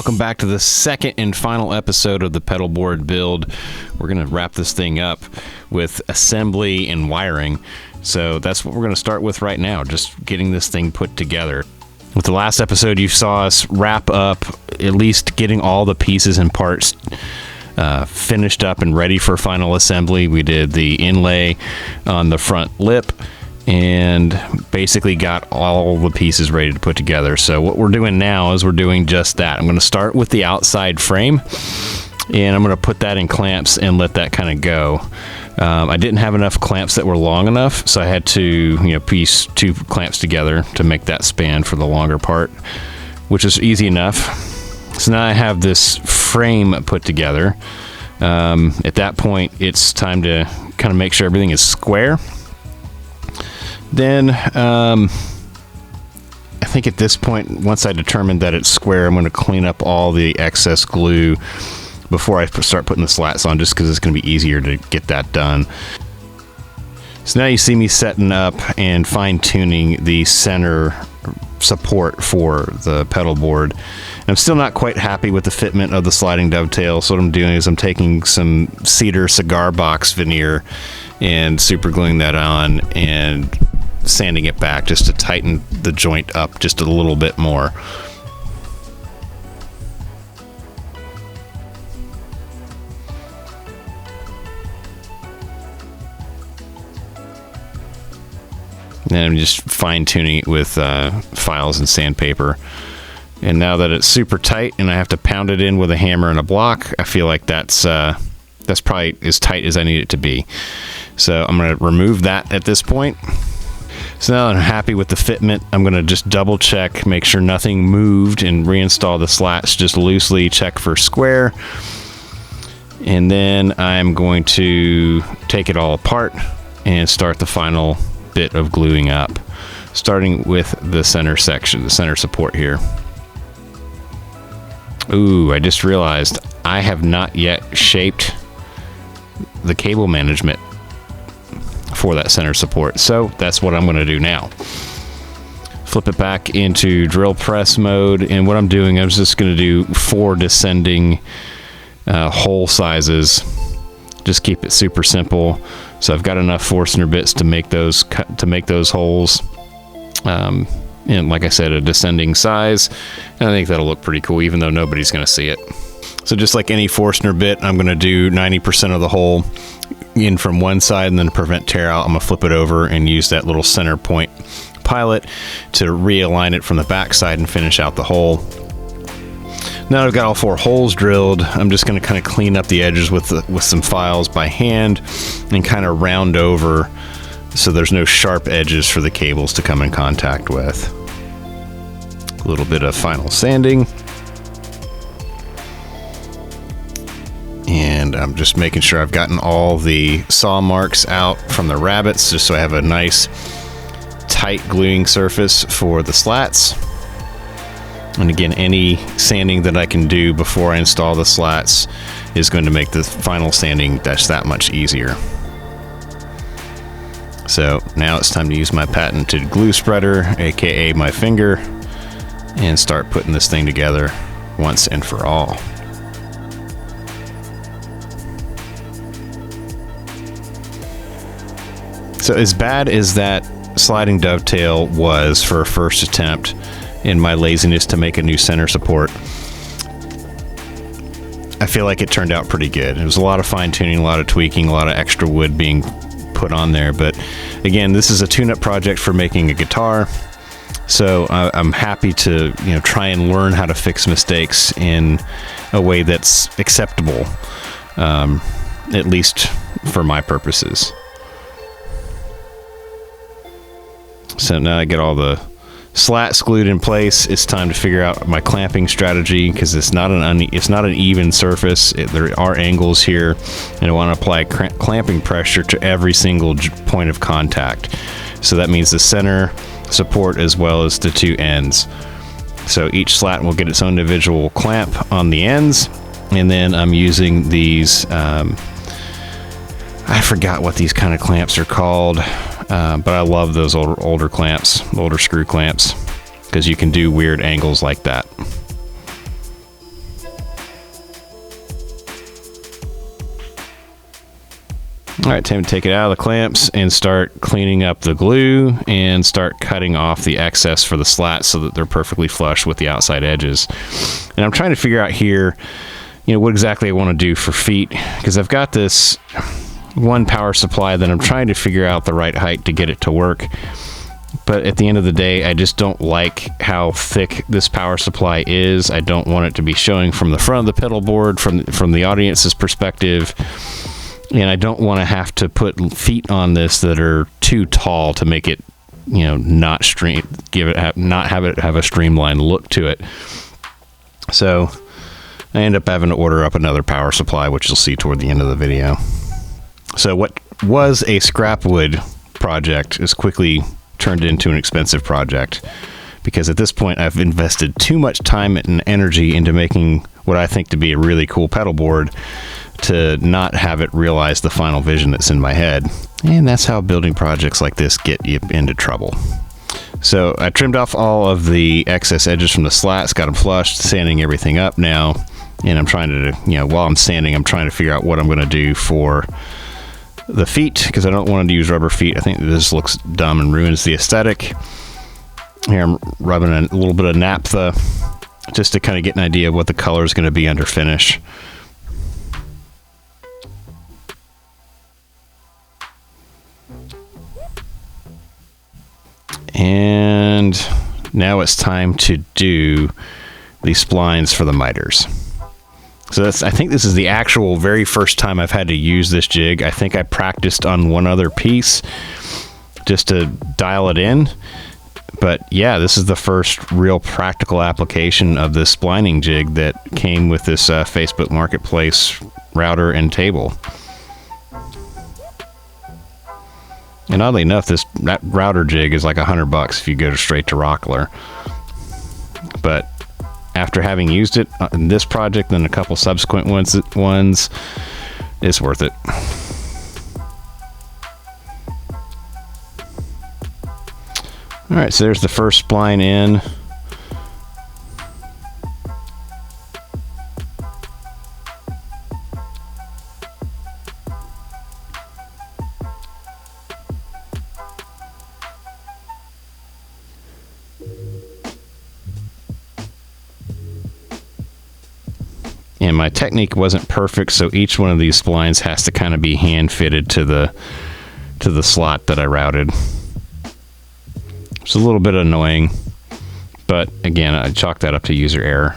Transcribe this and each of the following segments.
welcome back to the second and final episode of the pedal board build. We're going to wrap this thing up with assembly and wiring. So that's what we're going to start with right now, just getting this thing put together. With the last episode, you saw us wrap up, at least getting all the pieces and parts finished up and ready for final assembly. We did the inlay on the front lip and basically got all the pieces ready to put together. So what we're doing now is we're doing just that. I'm going to start with the outside frame, and I'm going to put that in clamps and let that kind of go. I didn't have enough clamps that were long enough, so I had to piece two clamps together to make that span for the longer part, which is easy enough. So now I have this frame put together. At that point, it's time to kind of make sure everything is square. Then I think at this point, once I determine that it's square, I'm going to clean up all the excess glue before I start putting the slats on, just because it's going to be easier to get that done. So now you see me setting up and fine-tuning the center support for the pedal board. And I'm still not quite happy with the fitment of the sliding dovetail, so what I'm doing is I'm taking some cedar cigar box veneer and super gluing that on and sanding it back just to tighten the joint up just a little bit more. And I'm just fine-tuning it with files and sandpaper. And now that it's super tight and I have to pound it in with a hammer and a block, I feel like that's probably as tight as I need it to be. So I'm going to remove that at this point. So now that I'm happy with the fitment, I'm going to just double check, make sure nothing moved, and reinstall the slats just loosely, check for square. And then I'm going to take it all apart and start the final bit of gluing up, starting with the center section, the center support here. Ooh, I just realized I have not yet shaped the cable management for that center support, so that's what I'm going to do now. Flip it back into drill press mode, and what I'm doing, I'm just going to do 4 descending hole sizes. Just keep it super simple. So I've got enough Forstner bits to make those holes. And like I said, a descending size. And I think that'll look pretty cool, even though nobody's going to see it. So just like any Forstner bit, I'm going to do 90% of the hole in from one side, and then to prevent tear out, I'm going to flip it over and use that little center point pilot to realign it from the back side and finish out the hole. Now I've got all 4 holes drilled, I'm just going to kind of clean up the edges with some files by hand and kind of round over so there's no sharp edges for the cables to come in contact with. A little bit of final sanding. And I'm just making sure I've gotten all the saw marks out from the rabbets, just so I have a nice tight gluing surface for the slats. And again, any sanding that I can do before I install the slats is going to make the final sanding just that much easier. So now it's time to use my patented glue spreader, aka my finger, and start putting this thing together once and for all. So as bad as that sliding dovetail was for a first attempt in my laziness to make a new center support, I feel like it turned out pretty good. It was a lot of fine-tuning, a lot of tweaking, a lot of extra wood being put on there. But again, this is a tune-up project for making a guitar, so I'm happy to try and learn how to fix mistakes in a way that's acceptable, at least for my purposes. So now I get all the slats glued in place. It's time to figure out my clamping strategy, because it's not an even surface. There are angles here, and I want to apply clamping pressure to every single point of contact. So that means the center support as well as the 2 ends. So each slat will get its own individual clamp on the ends, and then I'm using these I forgot what these kind of clamps are called, but I love those older clamps, older screw clamps, because you can do weird angles like that. All right, time to take it out of the clamps and start cleaning up the glue and start cutting off the excess for the slats so that they're perfectly flush with the outside edges. And I'm trying to figure out here, what exactly I want to do for feet, because I've got this one power supply that I'm trying to figure out the right height to get it to work. But at the end of the day, I just don't like how thick this power supply is. I don't want it to be showing from the front of the pedal board from the audience's perspective. And I don't want to have to put feet on this that are too tall to make it, not have it have a streamlined look to it. So I end up having to order up another power supply, which you'll see toward the end of the video. So what was a scrap wood project is quickly turned into an expensive project, because at this point I've invested too much time and energy into making what I think to be a really cool pedal board to not have it realize the final vision that's in my head. And that's how building projects like this get you into trouble. So I trimmed off all of the excess edges from the slats, got them flushed, sanding everything up now. And I'm trying to, while I'm sanding, I'm trying to figure out what I'm going to do for the feet, because I don't want to use rubber feet. I think this looks dumb and ruins the aesthetic. Here I'm rubbing a little bit of naphtha just to kind of get an idea of what the color is going to be under finish. And now it's time to do the splines for the miters. So I think this is the actual very first time I've had to use this jig. I think I practiced on one other piece just to dial it in. But yeah, this is the first real practical application of this splining jig that came with this Facebook Marketplace router and table. And oddly enough, that router jig is like $100 if you go straight to Rockler. But after having used it in this project and a couple subsequent ones, it's worth it. All right, so there's the first spline in. And my technique wasn't perfect, so each one of these splines has to kind of be hand fitted to the slot that I routed. It's a little bit annoying, but again, I chalk that up to user error.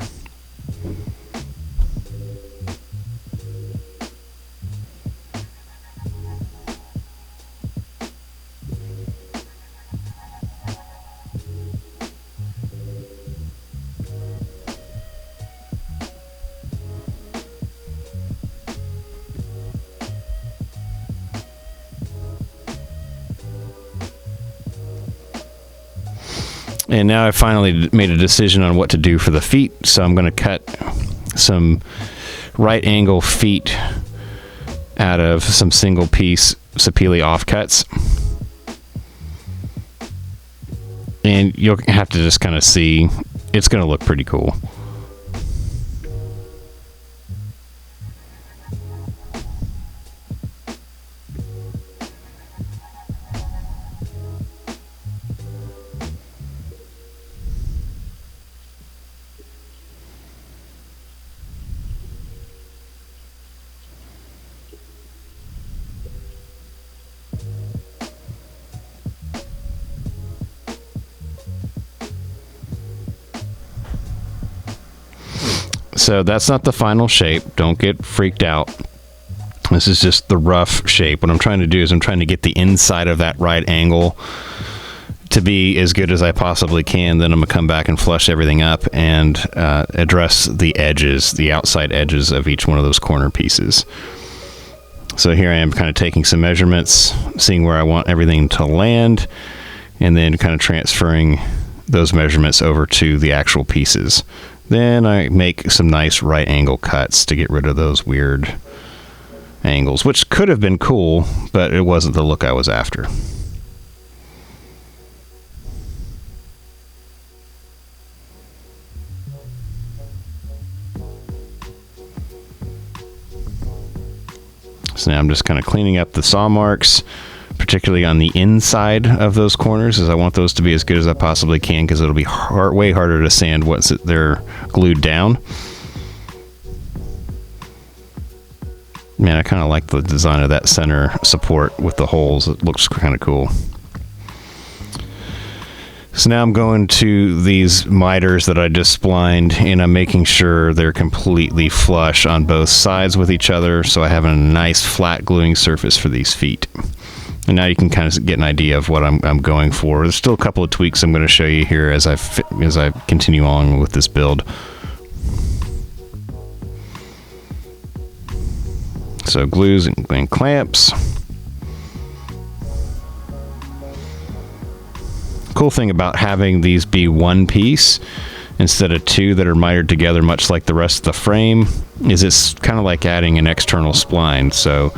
And now I finally made a decision on what to do for the feet. So I'm going to cut some right angle feet out of some single piece Sapele offcuts. And you'll have to just kind of see, it's going to look pretty cool. So that's not the final shape. Don't get freaked out. This is just the rough shape. What I'm trying to do is I'm trying to get the inside of that right angle to be as good as I possibly can. Then I'm going to come back and flush everything up and address the edges, the outside edges of each one of those corner pieces. So here I am kind of taking some measurements, seeing where I want everything to land, and then kind of transferring those measurements over to the actual pieces. Then I make some nice right angle cuts to get rid of those weird angles, which could have been cool, but it wasn't the look I was after. So now I'm just kind of cleaning up the saw marks, particularly on the inside of those corners, as I want those to be as good as I possibly can, because it'll be way harder to sand once they're glued down. Man, I kind of like the design of that center support with the holes. It looks kind of cool. So now I'm going to these miters that I just splined, and I'm making sure they're completely flush on both sides with each other, so I have a nice flat gluing surface for these feet. And now you can kind of get an idea of what I'm going for. There's still a couple of tweaks I'm going to show you here as I continue on with this build. So glues and clamps. Cool thing about having these be one piece instead of two that are mitered together, much like the rest of the frame, is it's kind of like adding an external spline. So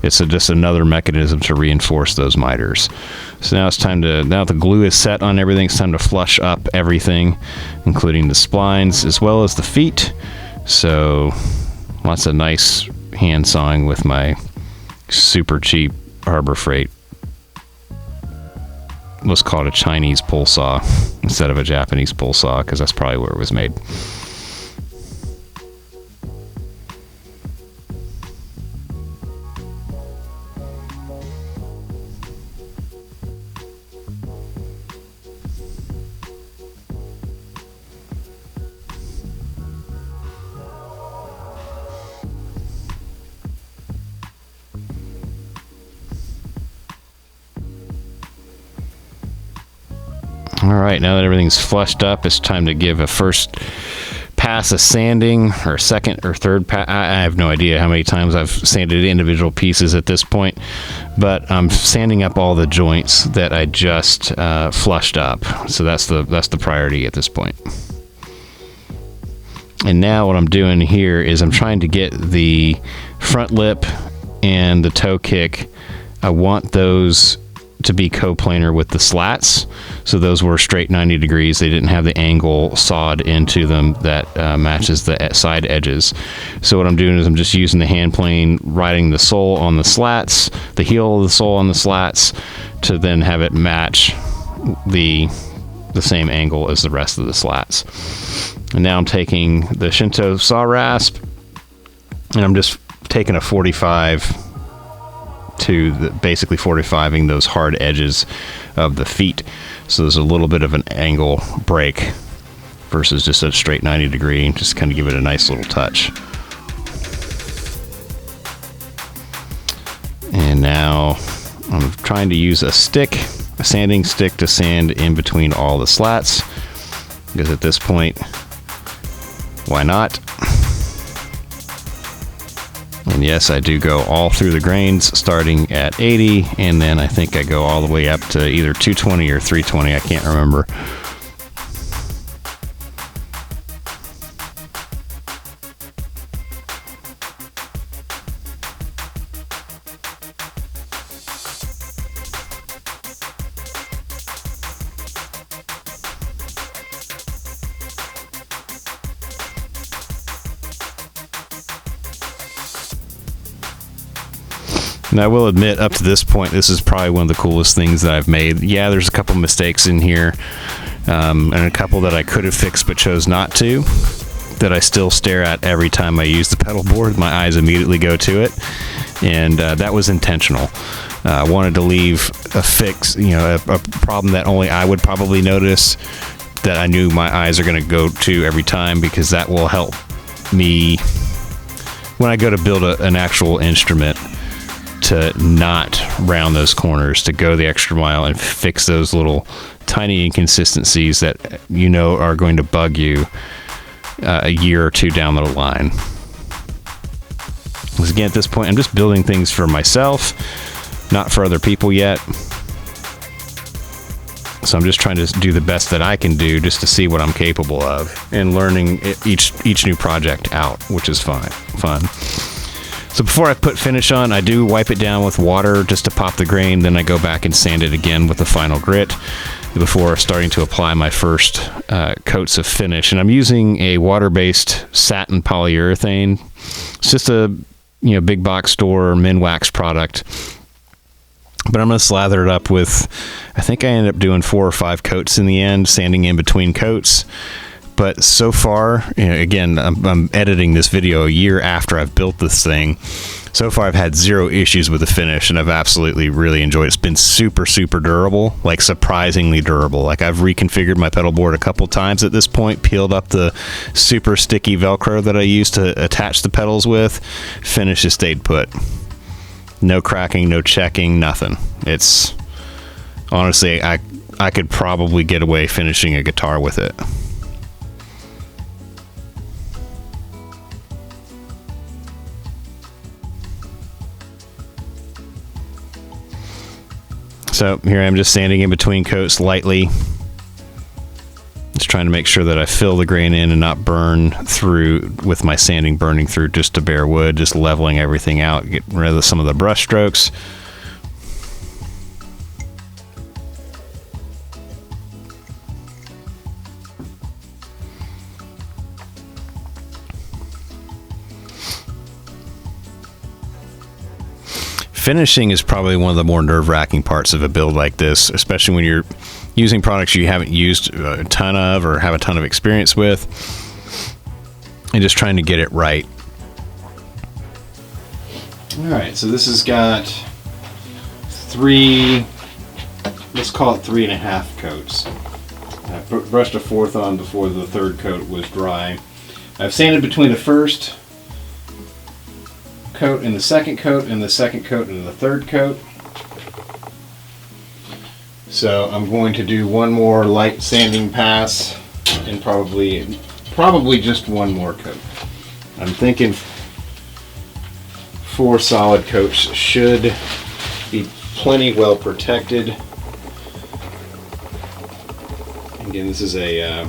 it's just another mechanism to reinforce those miters. So now it's time to, now the glue is set on everything, it's time to flush up everything, including the splines as well as the feet. So lots of nice hand sawing with my super cheap Harbor Freight, let's call it a Chinese pull saw instead of a Japanese pull saw, because that's probably where it was made. All right, now that everything's flushed up, it's time to give a first pass of sanding, or second or third pass. I have no idea how many times I've sanded individual pieces at this point, but I'm sanding up all the joints that I just flushed up. So that's the priority at this point. And now what I'm doing here is I'm trying to get the front lip and the toe kick. I want those to be coplanar with the slats, so those were straight 90 degrees. They didn't have the angle sawed into them that matches the side edges. So what I'm doing is I'm just using the hand plane, riding the sole on the slats, the heel of the sole on the slats, to then have it match the same angle as the rest of the slats. And now I'm taking the Shinto saw rasp, and I'm just taking a 45 to basically 45ing those hard edges of the feet, so there's a little bit of an angle break versus just a straight 90 degree, just kind of give it a nice little touch. And now I'm trying to use a sanding stick to sand in between all the slats, because at this point, why not? And yes, I do go all through the grains starting at 80, and then I think I go all the way up to either 220 or 320, I can't remember. And I will admit, up to this point, this is probably one of the coolest things that I've made. Yeah, there's a couple mistakes in here, and a couple that I could have fixed but chose not to, that I still stare at every time I use the pedal board. My eyes immediately go to it, and that was intentional. I wanted to leave a fix, a problem that only I would probably notice, that I knew my eyes are going to go to every time, because that will help me when I go to build an actual instrument, to not round those corners, to go the extra mile and fix those little tiny inconsistencies that are going to bug you a year or two down the line. Because again, at this point, I'm just building things for myself, not for other people yet. So I'm just trying to do the best that I can do, just to see what I'm capable of, and learning each new project out, which is fun. So before I put finish on, I do wipe it down with water just to pop the grain. Then I go back and sand it again with the final grit before starting to apply my first coats of finish. And I'm using a water-based satin polyurethane. It's just a big box store Minwax product. But I'm going to slather it up with, I think I ended up doing 4 or 5 coats in the end, sanding in between coats. But so far, again, I'm editing this video a year after I've built this thing. So far, I've had 0 issues with the finish, and I've absolutely really enjoyed it. It's been super, super durable, like surprisingly durable. Like, I've reconfigured my pedal board a couple times at this point, peeled up the super sticky Velcro that I used to attach the pedals with. Finish has stayed put. No cracking, no checking, nothing. It's honestly, I could probably get away finishing a guitar with it. So here I am, just sanding in between coats lightly. Just trying to make sure that I fill the grain in and not burn through with my sanding burning through just to bare wood, just leveling everything out, get rid of some of the brush strokes. Finishing is probably one of the more nerve-wracking parts of a build like this, especially when you're using products you haven't used a ton of or have a ton of experience with, and just trying to get it right. All right, so this has got 3, let's call it 3.5 coats. I brushed a 4th on before the 3rd coat was dry. I've sanded between the first coat and the second coat and the second coat and the 3rd coat. So I'm going to do one more light sanding pass and probably just one more coat. I'm thinking 4 solid coats should be plenty well protected. Again, this is a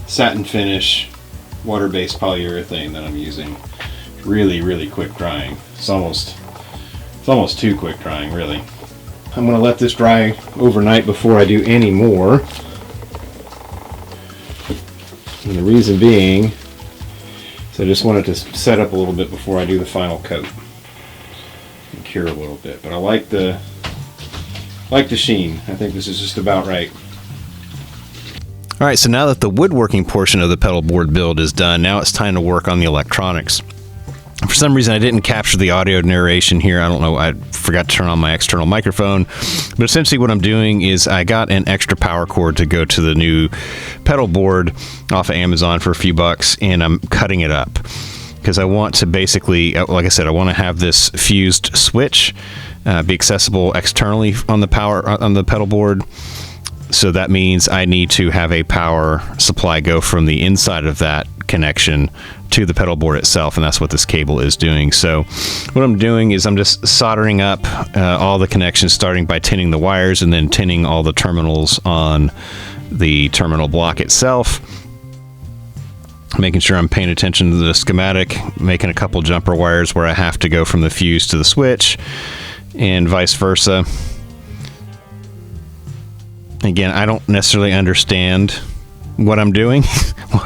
satin finish water-based polyurethane that I'm using. Really quick drying. It's almost too quick drying, really. I'm going to let this dry overnight before I do any more. And the reason being is I just wanted to set up a little bit before I do the final coat and cure a little bit. But I like the sheen. I think this is just about right. All right, so now that the woodworking portion of the pedal board build is done, now it's time to work on the electronics. For some reason, I didn't capture the audio narration here. I don't know. I forgot to turn on my external microphone. But essentially what I'm doing is I got an extra power cord to go to the new pedal board off of Amazon for a few bucks, and I'm cutting it up because I want to basically, like I said, I want to have this fused switch be accessible externally on the pedal board. So that means I need to have a power supply go from the inside of that connection to the pedal board itself, and that's what this cable is doing. So what I'm doing is I'm just soldering up all the connections, starting by tinning the wires and then tinning all the terminals on the terminal block itself, making sure I'm paying attention to the schematic, making a couple jumper wires where I have to go from the fuse to the switch and vice versa. Again, I don't necessarily understand what I'm doing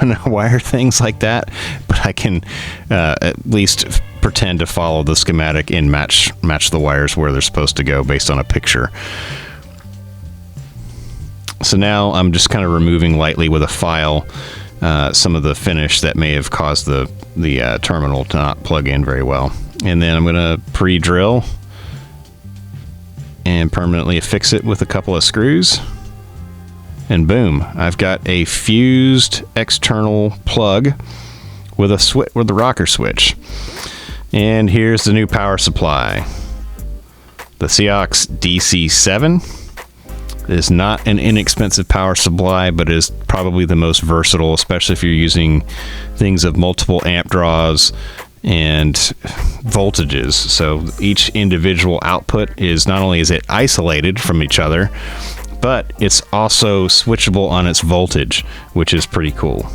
when I wire things like that, but I can at least pretend to follow the schematic and match the wires where they're supposed to go based on a picture. So now I'm just kind of removing lightly with a file some of the finish that may have caused the terminal to not plug in very well. And then I'm going to pre-drill and permanently affix it with a couple of screws. And boom, I've got a fused external plug with the rocker switch. And here's the new power supply. The Seox DC7 is not an inexpensive power supply, but is probably the most versatile, especially if you're using things of multiple amp draws and voltages. So each individual output is, not only is it isolated from each other, but it's also switchable on its voltage, which is pretty cool.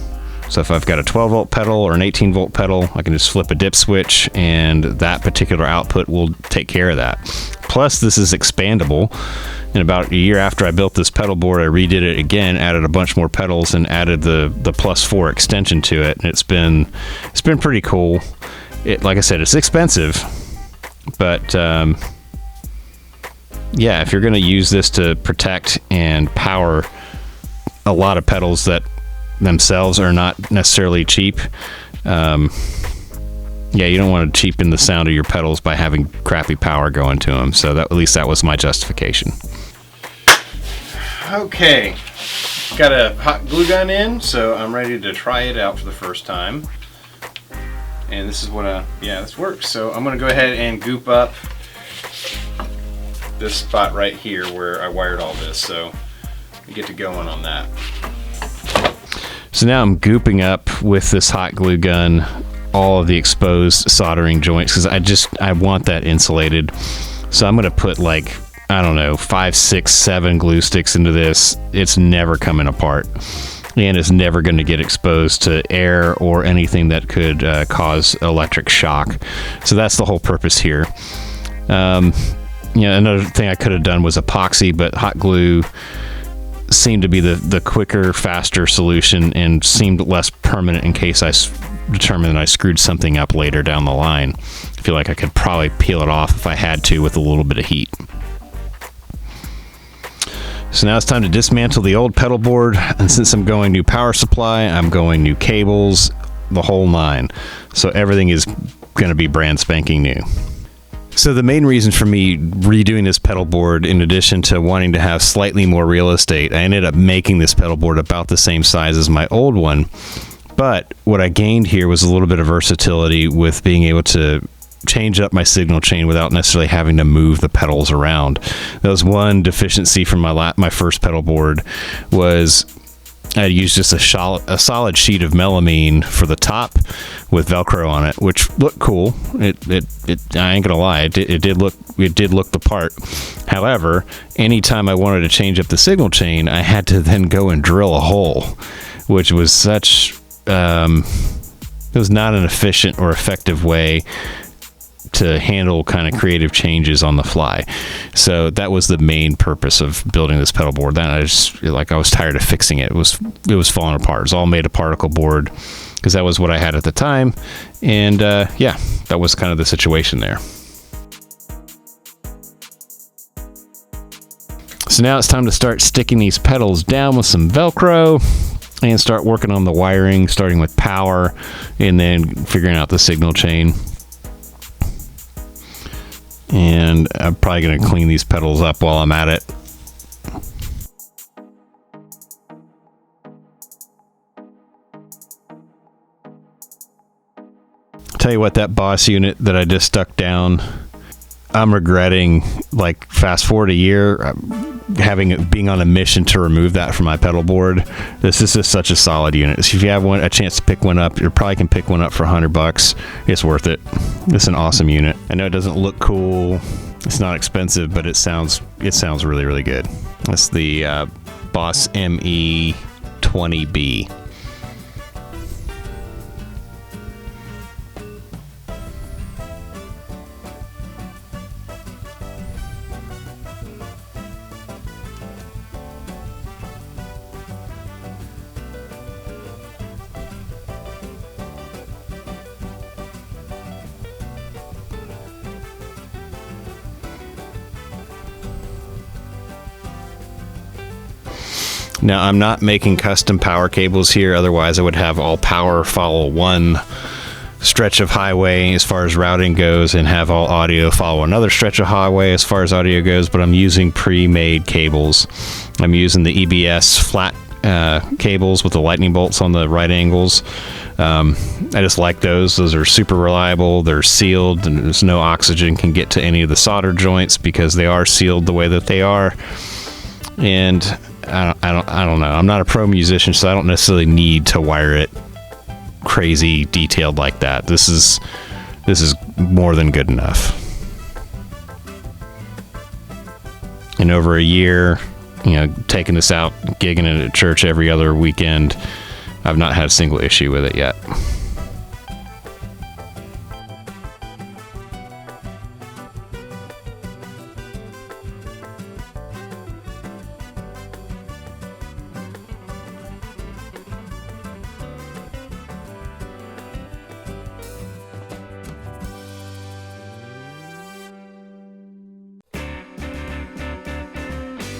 So if I've got a 12 volt pedal or an 18 volt pedal, I can just flip a dip switch and that particular output will take care of that. Plus, this is expandable. And about a year after I built this pedal board, I redid it again, added a bunch more pedals and added the +4 extension to it. And it's been pretty cool. like I said, it's expensive, but yeah, if you're going to use this to protect and power a lot of pedals that themselves are not necessarily cheap, yeah, you don't want to cheapen the sound of your pedals by having crappy power going to them. So that, at least that was my justification. Okay, got a hot glue gun in, so I'm ready to try it out for the first time. And this is what yeah, this works. So I'm gonna go ahead and goop up this spot right here where I wired all this, so we get to going on that. So now I'm gooping up with this hot glue gun all of the exposed soldering joints, because I want that insulated. So I'm gonna put, like, I don't know, 5, 6, 7 glue sticks into this. It's never coming apart, and it's never going to get exposed to air or anything that could cause electric shock. So that's the whole purpose here. Another thing I could have done was epoxy, but hot glue seemed to be the quicker, faster solution, and seemed less permanent in case I determined that I screwed something up later down the line. I feel like I could probably peel it off if I had to with a little bit of heat. So now it's time to dismantle the old pedal board, and since I'm going new power supply, I'm going new cables, the whole 9. So everything is going to be brand spanking new. So the main reason for me redoing this pedal board, in addition to wanting to have slightly more real estate, I ended up making this pedal board about the same size as my old one. But what I gained here was a little bit of versatility with being able to change up my signal chain without necessarily having to move the pedals around. That was one deficiency from my first pedal board, was I used just a solid sheet of melamine for the top with Velcro on it, which looked cool. I ain't gonna lie, it did look the part. However, anytime I wanted to change up the signal chain, I had to then go and drill a hole, which was it was not an efficient or effective way to handle kind of creative changes on the fly. So that was the main purpose of building this pedal board. Then I was tired of fixing it. It was falling apart. It was all made of particle board, because that was what I had at the time. And yeah, that was kind of the situation there. So now it's time to start sticking these pedals down with some Velcro and start working on the wiring, starting with power and then figuring out the signal chain. And I'm probably going to clean these pedals up while I'm at it. Tell you what, that Boss unit that I just stuck down, I'm regretting, like, fast forward a year, being on a mission to remove that from my pedal board. This is just such a solid unit. So if you have a chance to pick one up, you probably can pick one up for $100. It's worth it. It's an awesome unit. I know it doesn't look cool. It's not expensive, but it sounds really, really good. That's the Boss ME20B. Now, I'm not making custom power cables here, otherwise I would have all power follow one stretch of highway as far as routing goes, and have all audio follow another stretch of highway as far as audio goes, but I'm using pre-made cables. I'm using the EBS flat cables with the lightning bolts on the right angles. I just like those. Those are super reliable. They're sealed, and there's no oxygen can get to any of the solder joints because they are sealed the way that they are. And I don't know. I'm not a pro musician, so I don't necessarily need to wire it crazy detailed like that. This is more than good enough. In over a year, taking this out, gigging it at church every other weekend, I've not had a single issue with it yet.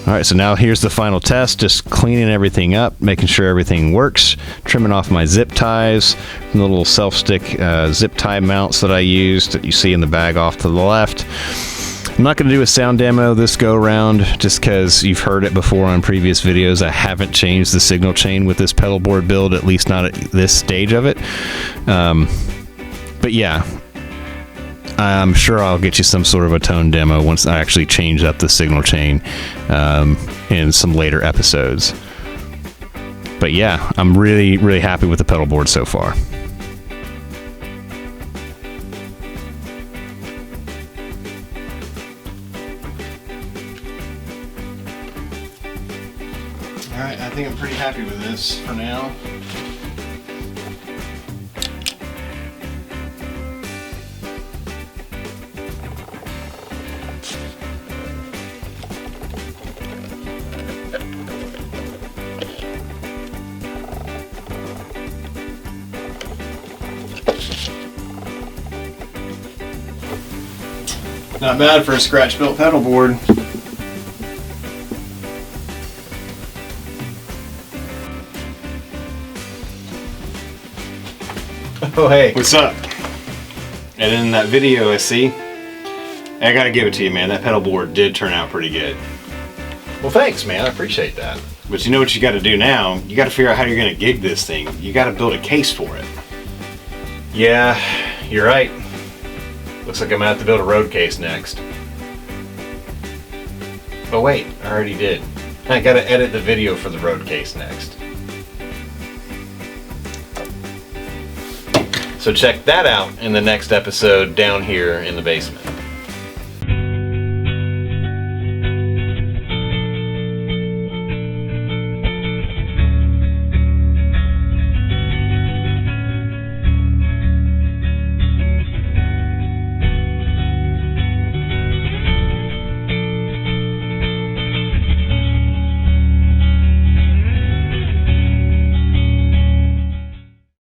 All right, so now here's the final test, just cleaning everything up, making sure everything works, trimming off my zip ties, the little self-stick zip tie mounts that I used that you see in the bag off to the left. I'm not going to do a sound demo this go around just because you've heard it before on previous videos. I haven't changed the signal chain with this pedal board build, at least not at this stage of it. But yeah, I'm sure I'll get you some sort of a tone demo once I actually change up the signal chain in some later episodes. But yeah, I'm really, really happy with the pedal board so far. Alright, I think I'm pretty happy with this for now. Not bad for a scratch-built pedal board. Oh hey, what's up? And in that video I see, I gotta give it to you, man, that pedal board did turn out pretty good. Well thanks, man, I appreciate that. But you know what you gotta do now? You gotta figure out how you're gonna gig this thing. You gotta build a case for it. Yeah, you're right. Looks like I'm gonna have to build a road case next. Oh wait, I already did. I gotta edit the video for the road case next. So check that out in the next episode down here in the basement.